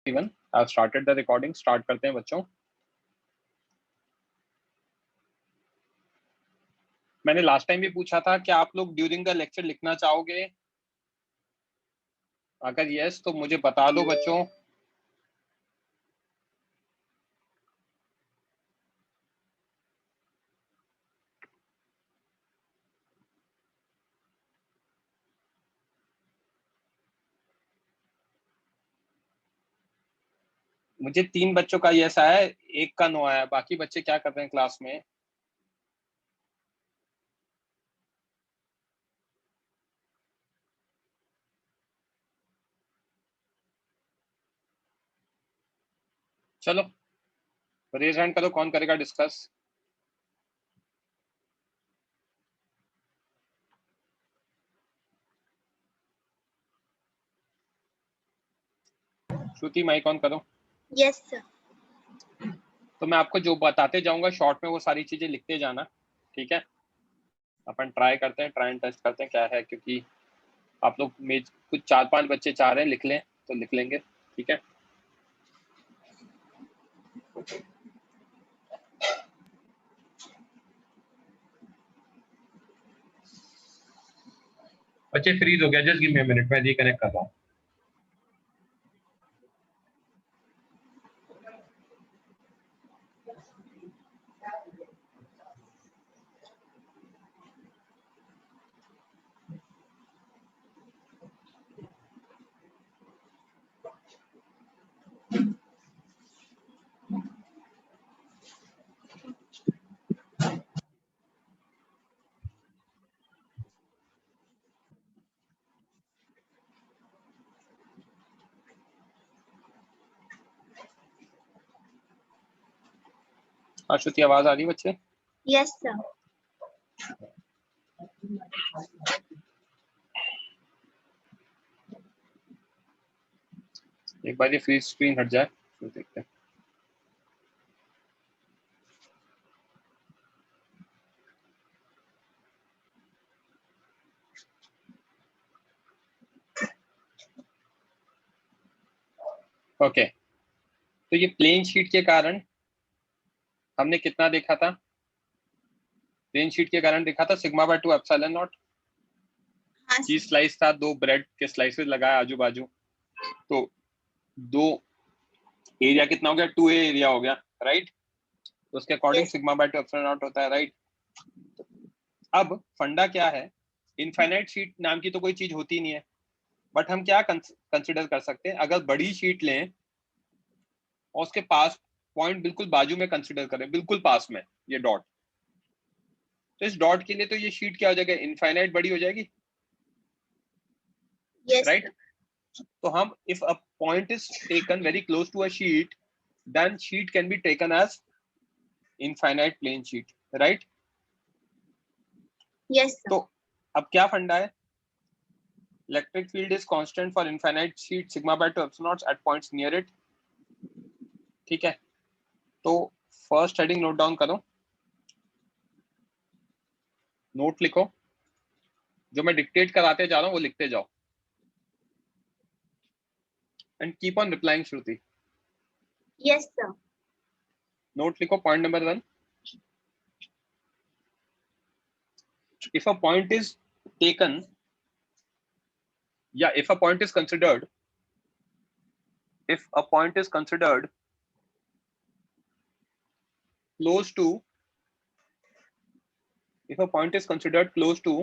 everyone. I've started the recording. Start करते हैं बच्चों. मैंने लास्ट टाइम भी पूछा था कि आप लोग ड्यूरिंग द लेक्चर लिखना चाहोगे? अगर यस तो मुझे बता दो बच्चों. मुझे 3 बच्चों का यस आया है, 1 का नो आया. बाकी बच्चे क्या कर रहे हैं क्लास में? चलो रेज हैंड करो, कौन करेगा डिस्कस? श्रुति माइक ऑन करो. Yes sir. तो मैं आपको जो बताते जाऊंगा शॉर्ट में वो सारी चीजें लिखते जाना, ठीक है? अपन ट्राई करते हैं, ट्राई एंड टेस्ट करते हैं क्या है, क्योंकि आप लोग में कुछ 4-5 बच्चे चाह रहे हैं लिख लें तो लिख लेंगे, ठीक है? बच्चे फ्रीज हो गया, just give me a minute, मैं रिकनेक्ट कर रहा हूँ. श्रुति आवाज आ रही है बच्चे? Yes sir. एक बार ये फ्री स्क्रीन हट जाए तो देखते हैं. ओके, तो ये प्लेन शीट के कारण हमने कितना देखा था? प्लेन शीट के कारण देखा था सिग्मा बाय 2 एप्सिलॉन नॉट. हाँ चीज सर. स्लाइस था, 2 ब्रेड के स्लाइसेस लगाए आजू बाजू, तो 2 एरिया कितना हो गया? 2a एरिया हो गया, राइट? तो उसके according Yes. Sigma by 2 epsilon not होता है, राइट? अब फंडा क्या है? इनफाइनाइट शीट नाम की तो कोई चीज होती नहीं है, बट हम क्या कंसिडर कर सकते हैं? अगर बड़ी शीट लें और उसके पास पॉइंट बिल्कुल बाजू में कंसिडर करें, बिल्कुल पास में ये डॉट, तो इस डॉट के लिए तो ये शीट क्या हो जाएगा? इनफाइनाइट बड़ी हो जाएगी, Yes. राइट? तो हम if a point is taken very close to a sheet, then sheet can be taken as infinite plane sheet, right? Yes sir. तो अब क्या फंडा है? Electric field is constant for infinite sheet sigma by 2 epsilon naught at points near it, ठीक है? तो first heading note down करो, note लिखो, जो मैं डिक्टेट कराते जा रहा हूँ वो लिखते जाओ, and keep on replying Shruti. Yes sir. Note लिखो. Point number 1, if a point is taken, yeah, if a point is considered, if a point is considered close to, if a point is considered close to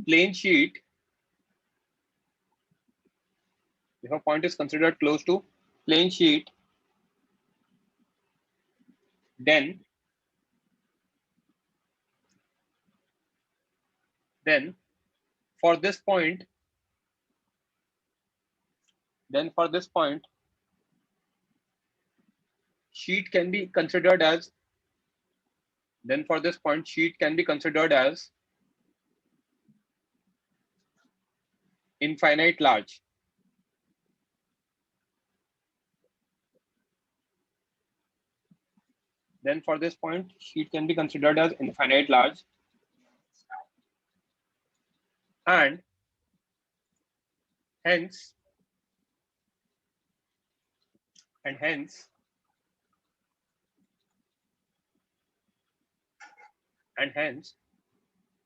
plane sheet, if a point is considered close to plane sheet, then for this point, sheet can be considered as, then for this point sheet can be considered as infinite large. Then for this point sheet can be considered as infinite large. and hence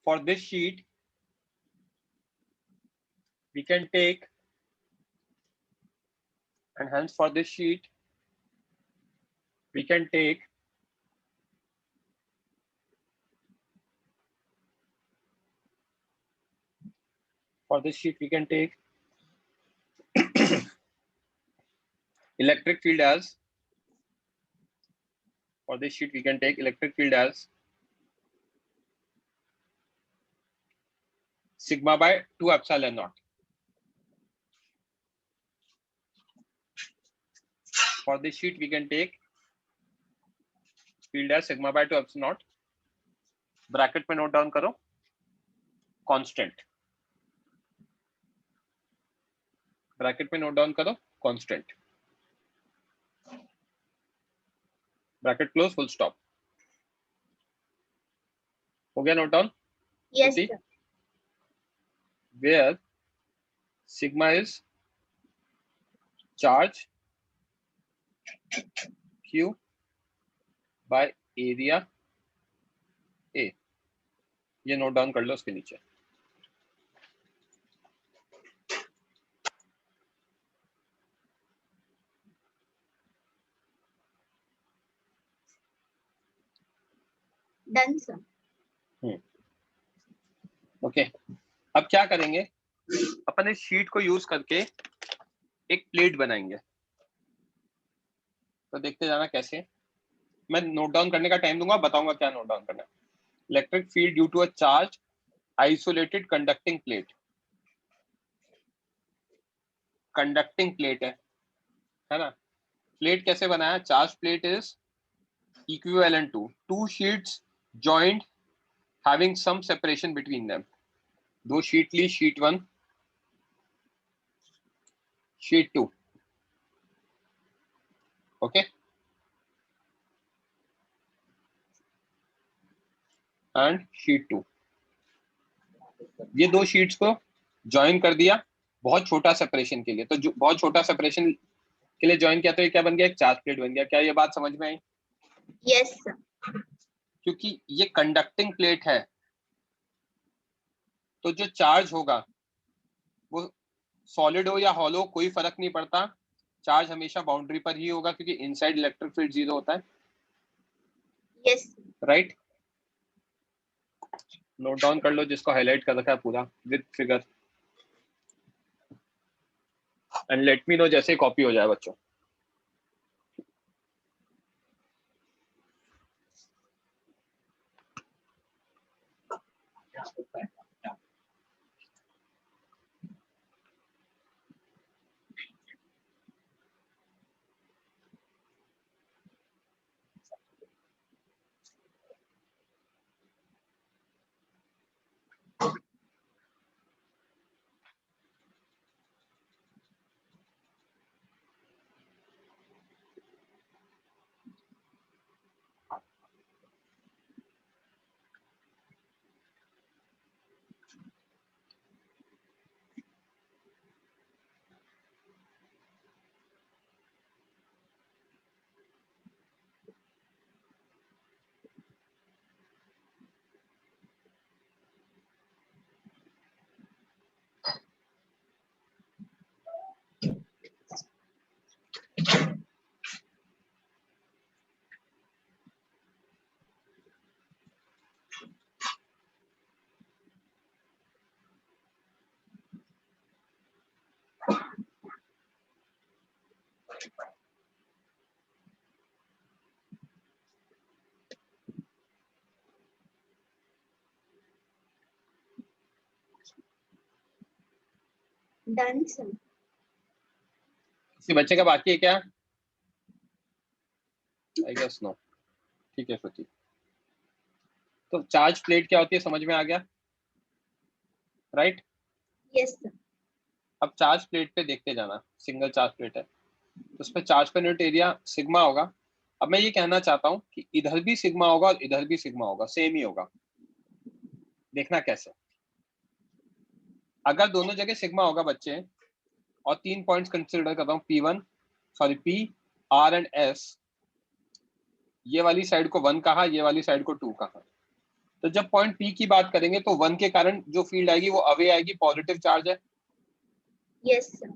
for this sheet we can take electric field as sigma by 2 epsilon naught. For this sheet we can take field as sigma by 2 epsilon naught. Bracket में note down करो constant, bracket में note down करो constant, bracket close full stop. हो गया note down? Yes, See? sir. Where sigma is charge Q by area A, ये note down कर लो उसके नीचे। Done, sir. ओके, अब क्या करेंगे, अपन इस शीट को यूज करके एक प्लेट बनाएंगे। तो देखते जाना कैसे। मैं नोट डाउन करने का टाइम दूंगा, बताऊंगा क्या नोट डाउन करना है। Electric field due to a charge isolated conducting plate, conducting plate है ना। प्लेट कैसे बनाया? Charge plate is equivalent to two sheets joint having some separation between them. दो शीट ली, sheet 1, sheet 2, okay, and sheet 2। ये दो sheets को join कर दिया बहुत छोटा सेपरेशन के लिए। तो जो बहुत छोटा सेपरेशन के लिए ज्वाइन किया तो ये क्या बन गया? एक चार्ज प्लेट बन गया। क्या ये बात समझ में आई? Yes, sir. क्योंकि ये कंडक्टिंग प्लेट है तो जो चार्ज होगा वो सॉलिड हो या हॉलो कोई फर्क नहीं पड़ता, चार्ज हमेशा बाउंड्री पर ही होगा क्योंकि इनसाइड इलेक्ट्रिक फील्ड 0 होता है। Yes, sir. Right, note down कर लो जिसको हाईलाइट कर रखा है पूरा with figure, and let me know जैसे कॉपी हो जाए बच्चों। Done, sir. किसी बच्चे का बाकी है क्या? I guess no. ठीक है श्रुति, तो चार्ज प्लेट क्या होती है समझ में आ गया? राइट। Yes, sir. अब चार्ज प्लेट पे देखते जाना, सिंगल चार्ज प्लेट है तो उस पर charge per unit area sigma होगा। अब मैं ये कहना चाहता हूँ कि इधर भी सिग्मा होगा और इधर भी सिग्मा होगा, सेम ही होगा। देखना कैसे। अगर दोनों जगह सिग्मा होगा बच्चे, और 3 पॉइंट्स कंसिडर कर रहा हूँ, P1 sorry P R and S, ये वाली साइड को 1 कहा, ये वाली साइड को 2 कहा, तो जब पॉइंट P की बात करेंगे तो 1 के कारण जो फील्ड आएगी वो अवे आएगी, पॉजिटिव चार्ज है। Yes sir.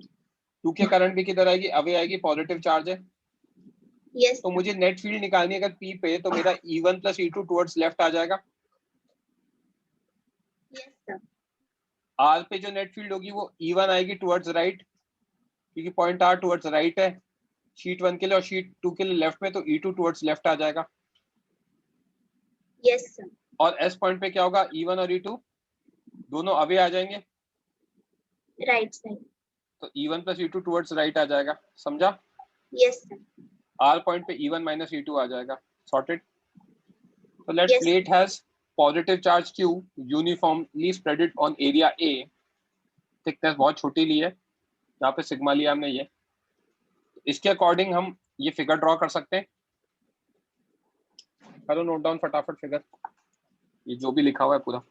2 के कारण भी किधर आएगी, अवे आएगी, पॉजिटिव चार्ज है। यस तो मुझे नेट फील्ड निकालनी है अगर P पे, तो मेरा E1 plus E2 towards left आ जाएगा। Yes sir. R पे जो नेट फील्ड होगी वो E1 आएगी टुवर्ड्स राइट, क्योंकि पॉइंट R टुवर्ड्स राइट है शीट 1 के लिए, और शीट 2 के लिए लेफ्ट में, तो E2 टुवर्ड्स लेफ्ट आ जाएगा। Yes sir. और S पॉइंट पे क्या होगा, E1 और E2 दोनों अवे आ जाएंगे, राइट साइड। तो E1 plus E2 towards right आ जाएगा, समझा? Yes sir. R पॉइंट पे E1 माइनस E2 आ जाएगा, sorted. So let Yes. plate has positive charge Q uniformly spreaded on area A, thickness बहुत छोटी ली है, यहाँ पे सिग्मा लिया हमने ये, इसके अकॉर्डिंग हम ये फिगर ड्रॉ कर सकते हैं। करो नोट डाउन फटाफट फिगर, ये जो भी लिखा हुआ है पूरा।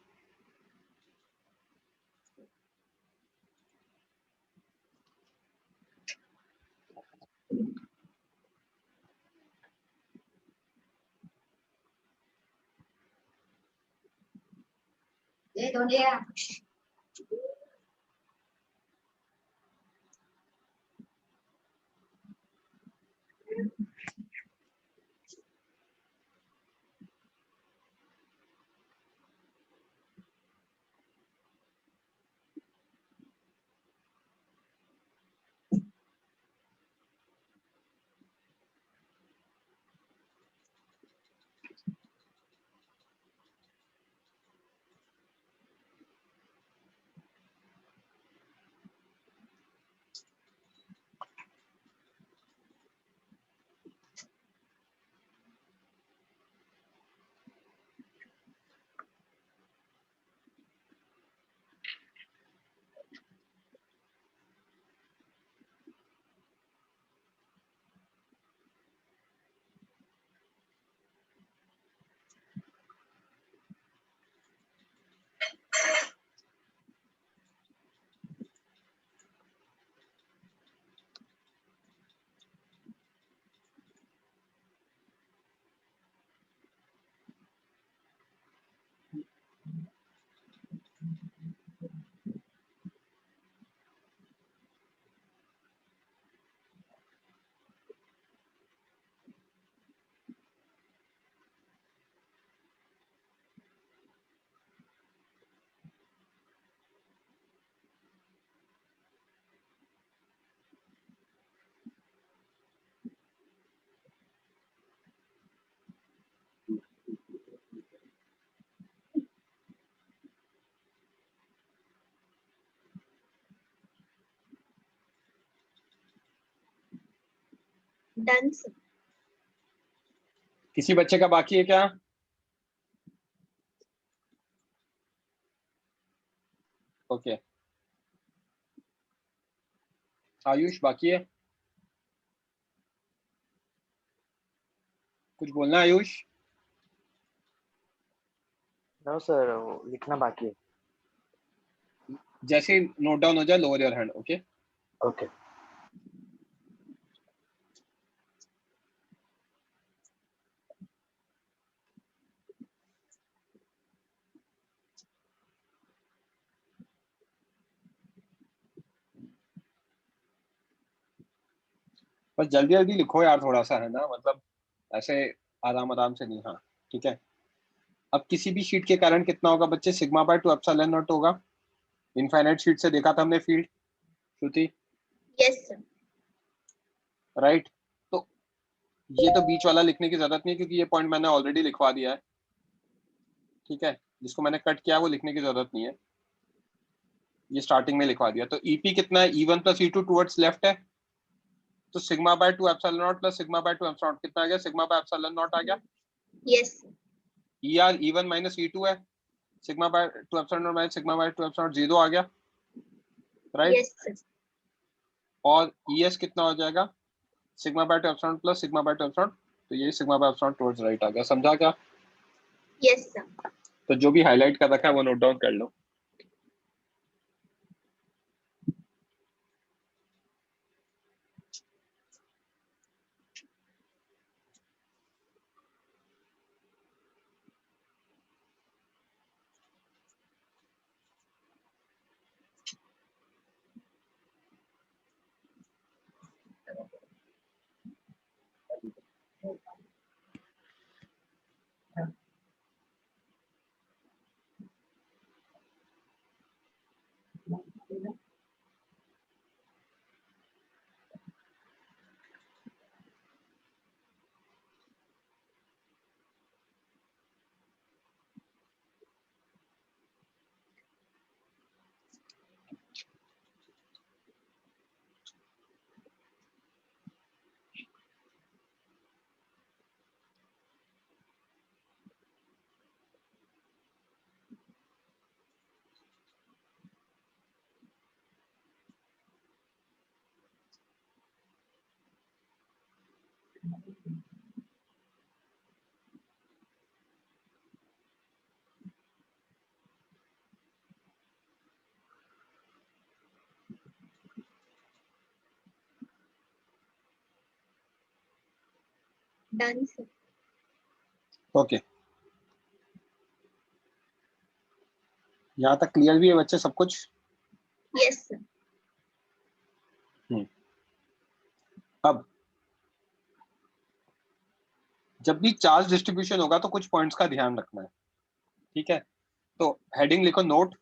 Done sir. किसी बच्चे का बाकी है क्या? ओके, आयुष बाकी है, कुछ बोलना है आयुष? नो सर, लिखना बाकी है। जैसे नोट डाउन हो जाए lower your hand, okay? Okay. बस जल्दी जल्दी लिखो यार, थोड़ा सा, है ना, मतलब ऐसे आराम आराम से नहीं। हाँ ठीक है। अब किसी भी शीट के कारण कितना होगा बच्चे, सिग्मा बाय 2 एप्सिलॉन नॉट होगा। इनफाइनाइट शीट से देखा था हमने फील्ड, श्रुति, Yes sir. राइट? तो ये तो बीच वाला लिखने की जरूरत नहीं है, क्योंकि ये पॉइंट मैंने ऑलरेडी लिखवा दिया है, ठीक है? जिसको मैंने कट किया वो लिखने की जरूरत नहीं है, ये स्टार्टिंग में लिखवा दिया। तो ईपी कितना है, E1 plus E2 towards left है, तो sigma by 2 epsilon naught plus sigma by 2 epsilon naught कितना आ गया, सिग्मा बाय एप्सिलॉन नॉट आ गया। Yes sir. ER E1 minus E2 है, sigma by 2 epsilon naught minus sigma by 2 epsilon naught 0 आ गया, राइट? Yes sir. और ES कितना हो जाएगा, sigma by 2 epsilon plus sigma by 2 epsilon, तो ये sigma by epsilon towards right आ गया, समझा क्या? Yes sir. तो जो भी हाईलाइट कर रखा है वो नोट डाउन कर लो। Done, sir. ओके, यहाँ तक क्लियर भी है बच्चे सब कुछ? Yes, sir. अब जब भी चार्ज डिस्ट्रीब्यूशन होगा तो कुछ पॉइंट्स का ध्यान रखना है, ठीक है? तो हेडिंग लिखो note,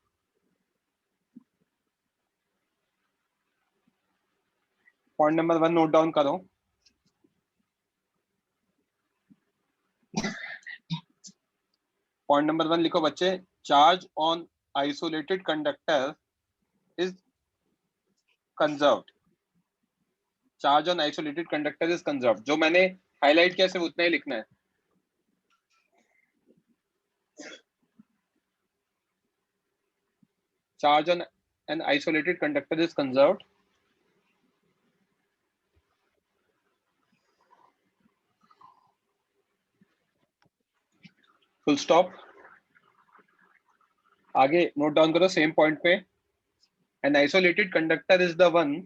point number 1 note down करो। पॉइंट नंबर 1 लिखो बच्चे, charge on isolated conductor is conserved. Charge on isolated conductor is conserved, जो मैंने हाईलाइट किया सिर्फ उतना ही लिखना है। Charge on an isolated conductor is conserved. Full stop. आगे नोट डाउन करो सेम पॉइंट पे, an isolated conductor is the one,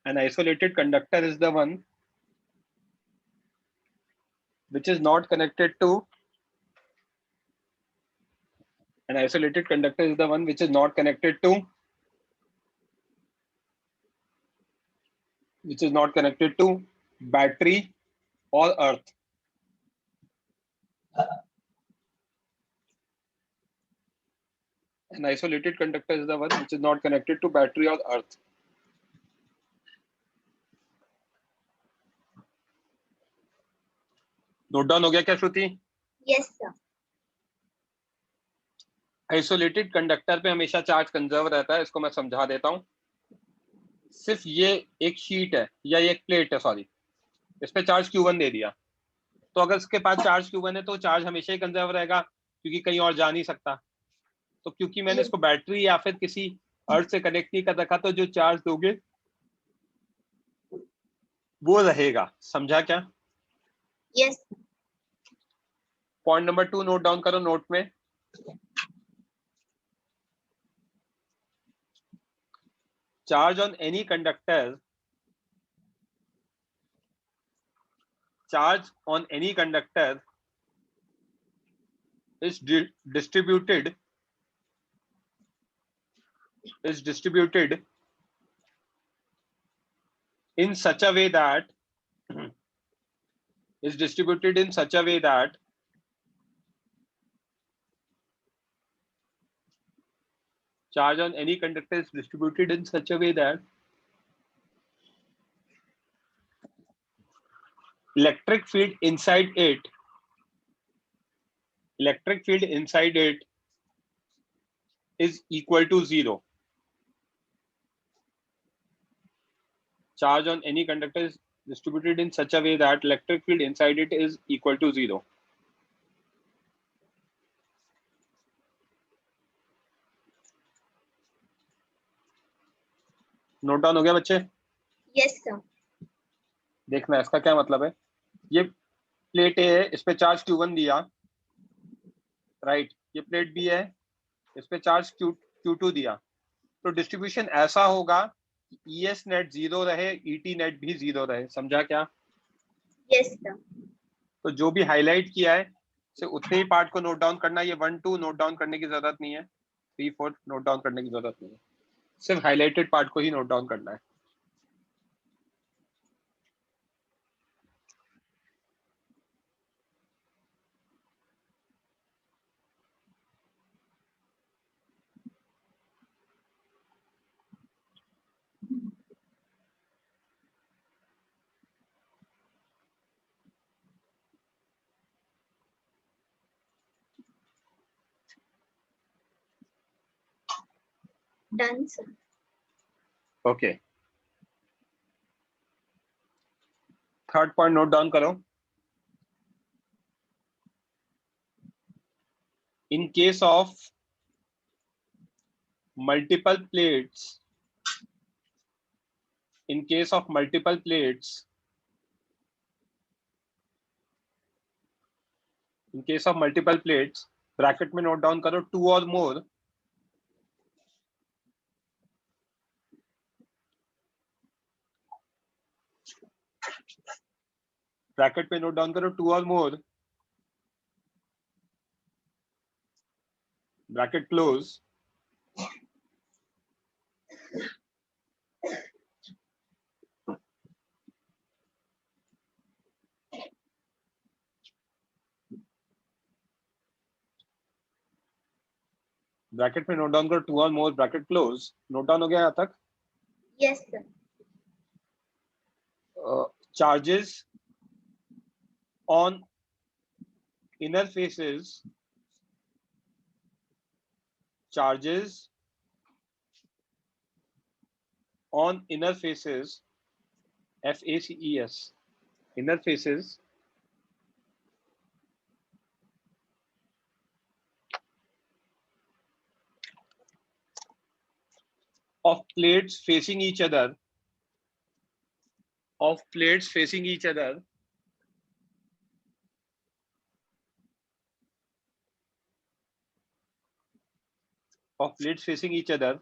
an isolated conductor is the one which is not connected to, an isolated conductor is the one which is not connected to, which is not connected to battery or earth. An isolated conductor is the one which is not connected to battery or earth. Note down हो गया क्या श्रुति? Yes, sir. Isolated conductor पे हमेशा charge conserve रहता है, इसको मैं समझा देता हूँ। सिर्फ ये एक शीट है या ये एक प्लेट है, सॉरी, इस पे चार्ज Q1 दे दिया, तो अगर इसके पास चार्ज Q1 है तो चार्ज हमेशा ही कंजर्व रहेगा क्योंकि कहीं और जा नहीं सकता। तो क्योंकि मैंने इसको बैटरी या फिर किसी अर्थ से कनेक्ट नहीं कर रखा, तो जो चार्ज दोगे वो रहेगा। समझा क्या? Yes, sir. Point number 2 note down करो नोट में, charge on any conductor, charge on any conductor is distributed in such a way that is distributed in such a way that charge on any conductor is distributed in such a way that electric field inside it is equal to 0. Charge on any conductor is distributed in such a way that electric field inside it is equal to 0. Note down हो गया बच्चे? Yes, sir. देखना इसका क्या मतलब है। ये plate ए है, इस पे चार्ज Q1 दिया, राइट। ये प्लेट बी है, इस पे चार्ज Q2 दिया, तो डिस्ट्रीब्यूशन ऐसा होगा कि ES नेट 0 रहे, ET नेट भी 0 रहे। समझा क्या? Yes, sir. तो जो भी हाईलाइट किया है सिर्फ उतने ही पार्ट को नोट डाउन करना है। ये 1 2 नोट डाउन करने की जरूरत नहीं है, 3 4 नोट डाउन करने की जरूरत नहीं है, सिर्फ हाईलाइटेड पार्ट को ही नोट डाउन करना है। Done, sir. Okay, third point note down करो. In case of multiple plates, in case of multiple plates, in case of multiple plates, bracket में नोट डाउन करो 2 or more, ब्रैकेट पे note down करो 2 or more, bracket close, bracket में note down करो 2 or more, bracket close. Note down हो गया यहाँ तक. Yes, sir. Charges on inner faces, charges on inner faces, FACES, inner faces of plates facing each other, of plates facing each other, of plates facing each other,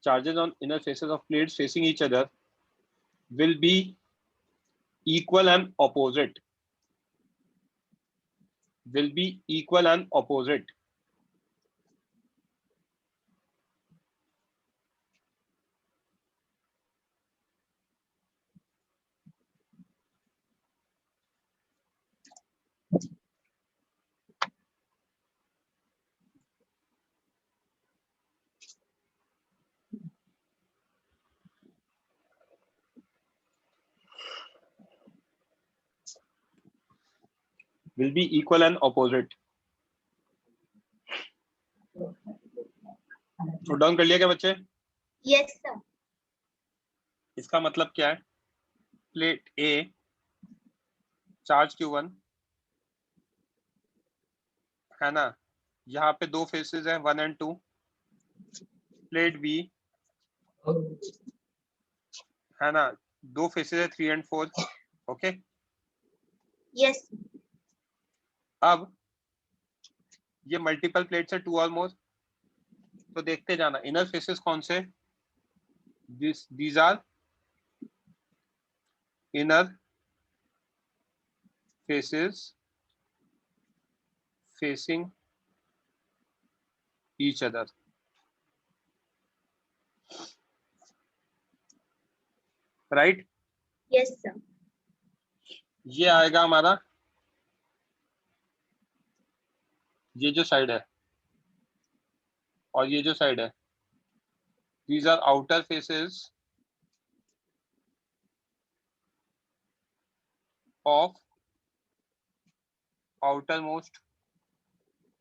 charges on inner faces of plates facing each other will be equal and opposite, will be equal and opposite. Will be equal and opposite. Note down कर लिया क्या बच्चे? Yes, sir. इसका मतलब क्या है? Plate ए charge Q1 है ना, यहाँ पे 2 फेसेस हैं 1 and 2. प्लेट बी है ना, 2 फेसेस है 3 and 4. Okay, Yes. अब ये मल्टीपल प्लेट्स है 2 और मोर, तो देखते जाना इनर फेसेस कौन से. these are inner faces facing each other. Right? Yes, sir. ये आएगा हमारा, ये जो साइड है और ये जो साइड है, these are outer faces of outermost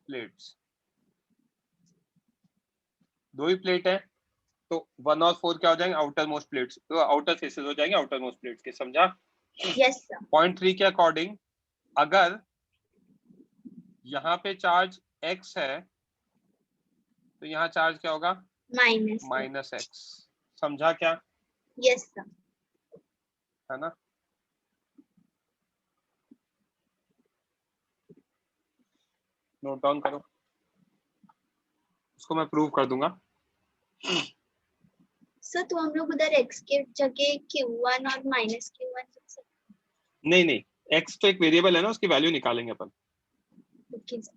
plates. 2 he plate है तो 1 और 4 क्या हो जाएंगे? आउटर मोस्ट प्लेट्स, तो आउटर फेसेस हो जाएंगे आउटर मोस्ट प्लेट्स के. समझा? Yes, sir. पॉइंट 3 के अकॉर्डिंग अगर यहाँ पे चार्ज x है तो यहाँ चार्ज क्या होगा? Minus. sir. Minus x. समझा क्या? Yes, sir. है ना? नोट डाउन करो, इसको मैं प्रूव कर दूंगा. सर तो हम लोग उधर x के जगह Q1 और माइनस Q1. नहीं नहीं, x तो एक वेरिएबल है ना, उसकी वैल्यू निकालेंगे अपन. Okay sir.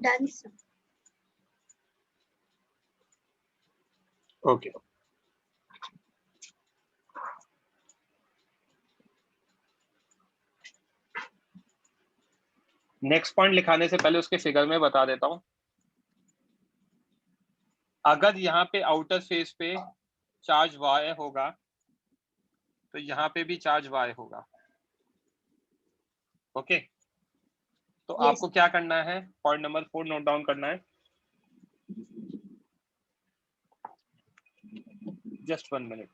Done, sir. Okay next point लिखाने से पहले उसके फिगर में बता देता हूं। अगर यहाँ पे आउटर फेस पे चार्ज y होगा तो यहाँ पे भी चार्ज y होगा। ओके तो Yes. आपको क्या करना है, पॉइंट नंबर 4 नोट डाउन करना है। Just 1 minute.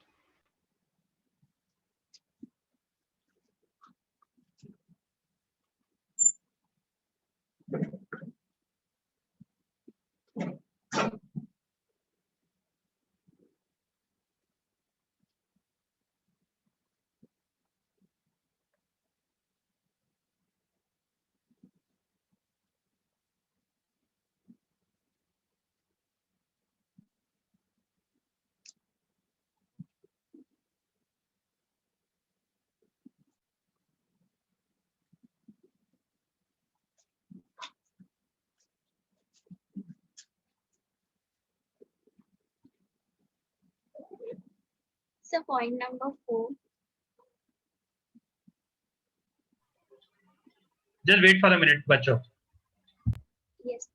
So point number 4. Just wait for a minute बच्चों। Yes.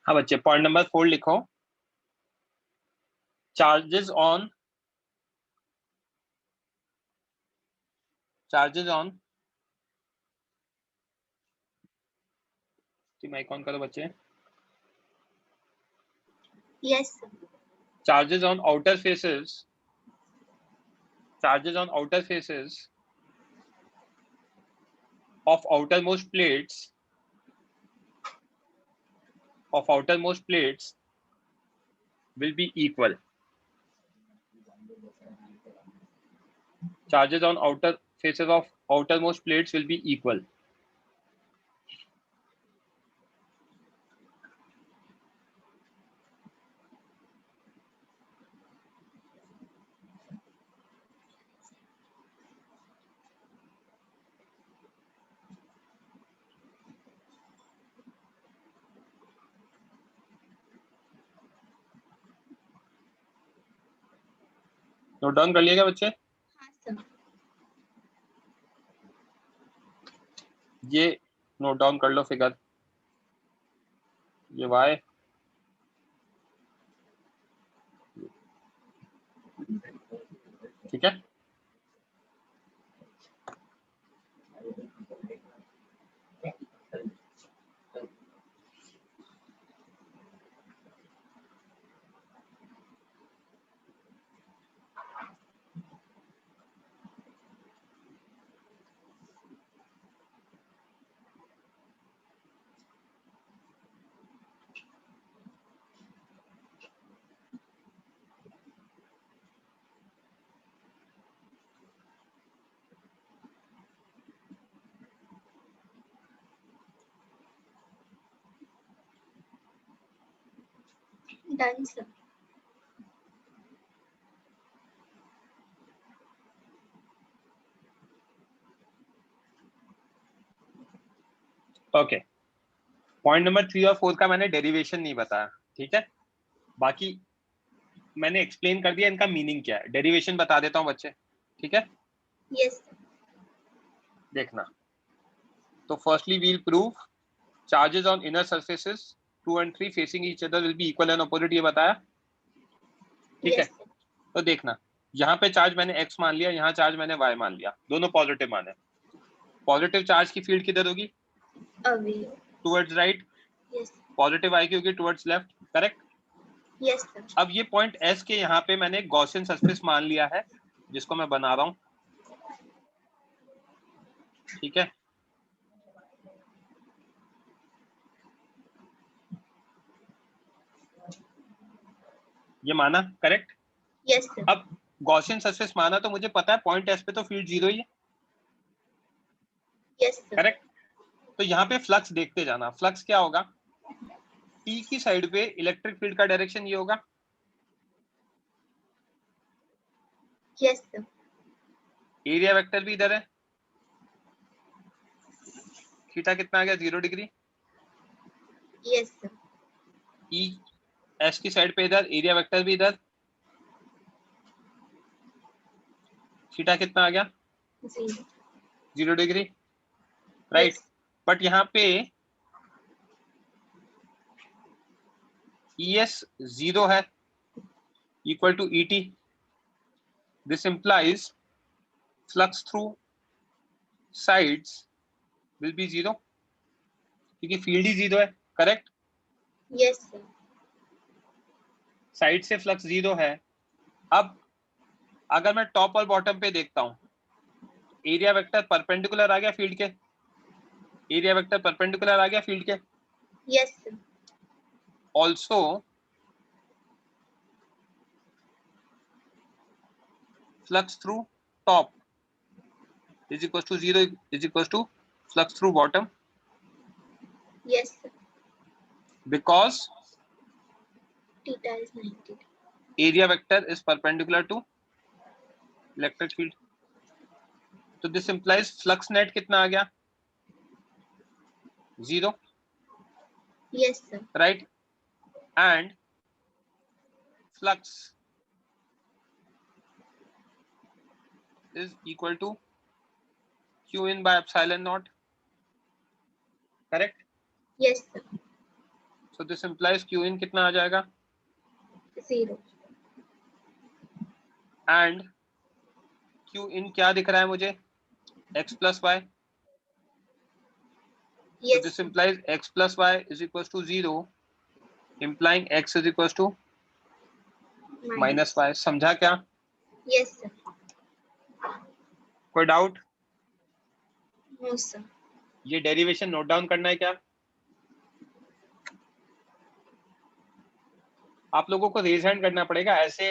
हाँ बच्चे पॉइंट नंबर 4 लिखो। चार्जेस ऑन माइक ऑन करो बच्चे। Yes, sir. Charges on outer faces of outermost plates will be equal. Charges on outer faces of outermost plates will be equal. Note down कर लिएगा बच्चे। हाँ, sir. ये note down कर लो figure, ये y, ठीक है। Done, sir. Okay point number 3 और 4 का मैंने डेरिवेशन नहीं बताया, ठीक है। बाकी मैंने एक्सप्लेन कर दिया इनका मीनिंग क्या है। डेरिवेशन बता देता हूँ बच्चे, ठीक है। Yes, sir. देखना, तो firstly we'll prove charges on inner surfaces 2 and 3 facing each other will be equal and opposite, ये बताया, ठीक है। Yes, sir. तो देखना, यहाँ पे चार्ज मैंने x मान लिया, यहाँ चार्ज मैंने y मान लिया, दोनों पॉजिटिव माने। पॉजिटिव चार्ज की फील्ड किधर होगी? Away. Towards right. Yes. Positive y की होगी towards left, correct. Yes, sir. अब ये पॉइंट S के यहाँ पे मैंने गॉसियन सरफेस मान लिया है, जिसको मैं बना रहा हूँ। ठीक है, ये माना करेक्ट। Yes sir. अब गॉसियन सरफेस माना तो मुझे पता है पॉइंट एस पे तो फील्ड 0 ही है, यस सर। करेक्ट। तो यहाँ पे फ्लक्स देखते जाना, फ्लक्स क्या होगा, टी की साइड पे इलेक्ट्रिक फील्ड का डायरेक्शन ये होगा, यस सर। एरिया वेक्टर भी इधर है, थीटा कितना आ गया 0 degree, yes sir. E S की साइड पे इधर एरिया वेक्टर भी इधर, थीटा कितना आ गया 0 डिग्री, राइट। यस। बट यहाँ पे ES 0 है, equal to ET, this implies flux through sides will be 0, क्योंकि फील्ड ही 0 है, करेक्ट। Yes sir. साइड से फ्लक्स 0 है। अब अगर मैं टॉप और बॉटम पे देखता हूं, एरिया वेक्टर परपेंडिकुलर आ गया फील्ड के, एरिया वेक्टर परपेंडिकुलर आ गया फील्ड के, yes sir. Also flux through top is equals to 0 is equals to flux through bottom, yes sir. because theta is 90. area vector is perpendicular to electric field. तो this implies flux net कितना आ गया 0, yes sir. right, and flux is equal to q in by epsilon naught, correct. Yes sir. So this implies q in कितना आ जाएगा, 0. and q in क्या दिख रहा है मुझे, x plus y, so yes this sir. implies x plus y is equals to 0, implying x is equals to minus y. समझा क्या, yes sir. कोई डाउट? No sir. ये डेरिवेशन नोट डाउन करना है क्या? आप लोगों को रेज हैंड करना पड़ेगा, ऐसे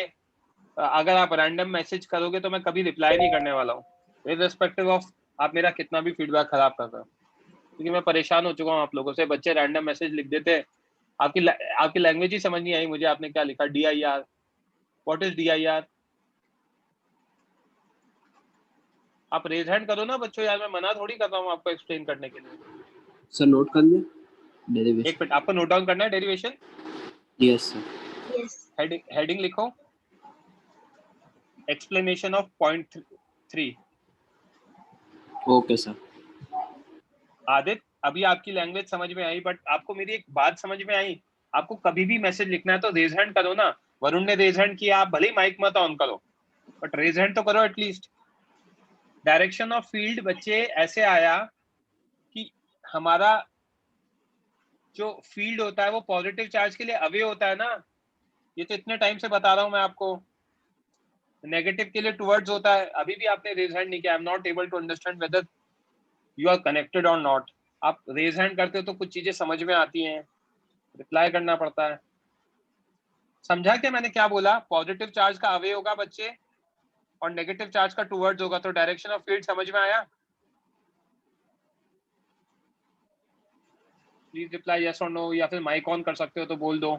अगर आप रैंडम मैसेज करोगे तो मैं कभी रिप्लाई नहीं करने वाला हूँ, इररिस्पेक्टिव ऑफ आप मेरा कितना भी फीडबैक खराब कर रहे हो, क्योंकि मैं परेशान हो चुका हूँ आप लोगों से। बच्चे रैंडम मैसेज लिख देते, आपकी लैंग्वेज ही समझ नहीं आई मुझे, आपने क्या लिखा DIR, व्हाट इज DIR? आप रेज हैंड करो ना बच्चों, यार मैं मना थोड़ी कर रहा हूँ आपको एक्सप्लेन करने के लिए। सर नोट कर लिया डेरिवेशन? एक मिनट, आपको नोट डाउन करना है derivation? Yes sir. Yes. Heading लिखो, explanation of point 3। Okay sir. Aditya, अभी आपकी लैंग्वेज समझ में आई, बट आपको मेरी एक बात समझ में आई, आपको कभी भी मैसेज लिखना है तो रेज हैंड करो ना। वरुण ने रेज हैंड किया, आप भले ही माइक मत ऑन करो, बट रेज हैंड तो करो एटलीस्ट। डायरेक्शन ऑफ फील्ड बच्चे ऐसे आया कि हमारा जो फील्ड होता है वो पॉजिटिव चार्ज के लिए अवे होता है ना, ये तो इतने टाइम से बता रहा हूं मैं आपको। नेगेटिव के लिए टुवर्ड्स होता है। अभी भी आपने रेज हैंड नहीं किया, I am not able to understand whether you are connected और नॉट। आप रेज हैंड करते हो तो कुछ चीजें समझ में आती हैं, रिप्लाई करना पड़ता है। समझा क्या मैंने क्या बोला? पॉजिटिव चार्ज का अवे होगा बच्चे और नेगेटिव चार्ज का टुवर्ड्स होगा, तो डायरेक्शन ऑफ फील्ड समझ में आया? प्लीज रिप्लाई यस और नो, या फिर माइक ऑन कर सकते हो तो बोल दो।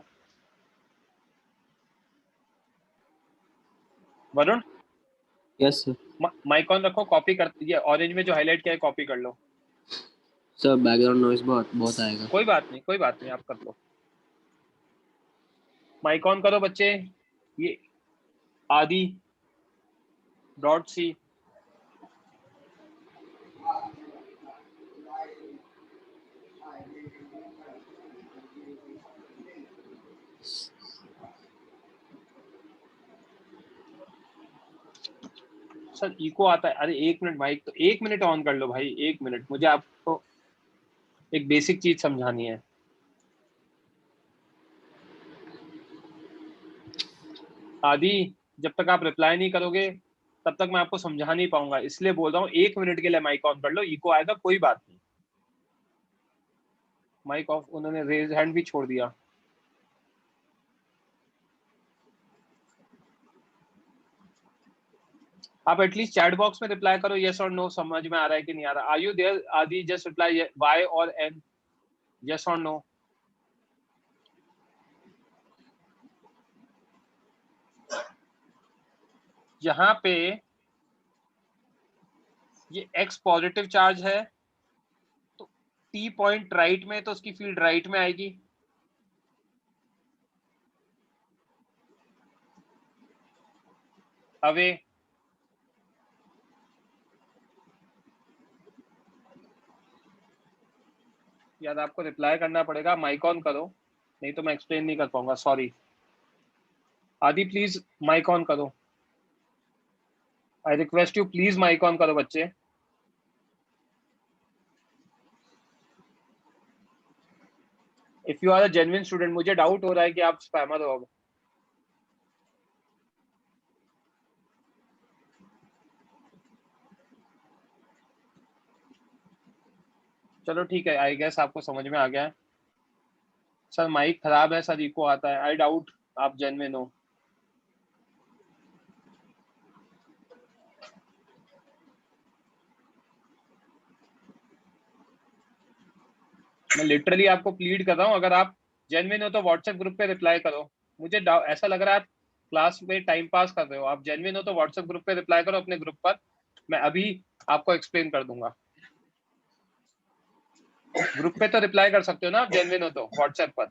Varun yes sir. Mike on रखो, कॉपी कर, ये ऑरेंज में जो हाईलाइट किया है कॉपी कर लो। सर बैकग्राउंड नॉइज बहुत आएगा। कोई बात नहीं, कोई बात नहीं, आप कर लो। माइक ऑन करो बच्चे। ये आदि डॉट सी, सर इको आता है। अरे एक मिनट, माइक तो 1 मिनट ऑन कर लो भाई, 1 मिनट, मुझे आपको एक बेसिक चीज समझानी है। आदि, जब तक आप रिप्लाई नहीं करोगे तब तक मैं आपको समझा नहीं पाऊंगा, इसलिए बोल रहा हूँ 1 मिनट के लिए माइक ऑन कर लो, इको आएगा कोई बात नहीं। माइक ऑफ, उन्होंने रेज हैंड भी छोड़ दिया। आप एटलीस्ट चैट बॉक्स में रिप्लाई करो यस और नो, समझ में आ रहा है कि नहीं आ रहा। आर यू देयर आदि? जस्ट रिप्लाई वाई और एन, यस और नो। यहाँ पे ये x पॉजिटिव चार्ज है तो t पॉइंट राइट में, तो उसकी फील्ड राइट में आएगी। अवे यार आपको रिप्लाई करना पड़ेगा, माइक ऑन करो, नहीं तो मैं एक्सप्लेन नहीं कर पाऊंगा, सॉरी। आदि प्लीज माइक ऑन करो, I request you, please mike on करो बच्चे। If you are a genuine student, मुझे डाउट हो रहा है कि आप स्पैमर हो अब। चलो ठीक है, आई गेस आपको समझ में आ गया है। सर माइक खराब है सर, इको आता है, आई डाउट आप जेन्युइन हो। मैं लिटरली आपको प्लीड कर रहा हूँ, अगर आप जेन्युइन हो तो व्हाट्सएप ग्रुप पे रिप्लाई करो। मुझे ऐसा लग रहा है आप क्लास में टाइम पास कर रहे हो। आप जेन्युइन हो तो व्हाट्सएप ग्रुप पे रिप्लाई करो अपने ग्रुप पर, मैं अभी आपको एक्सप्लेन कर दूंगा। ग्रुप पे तो रिप्लाई कर सकते हो ना आप जेन्युइन हो तो व्हाट्सएप पर।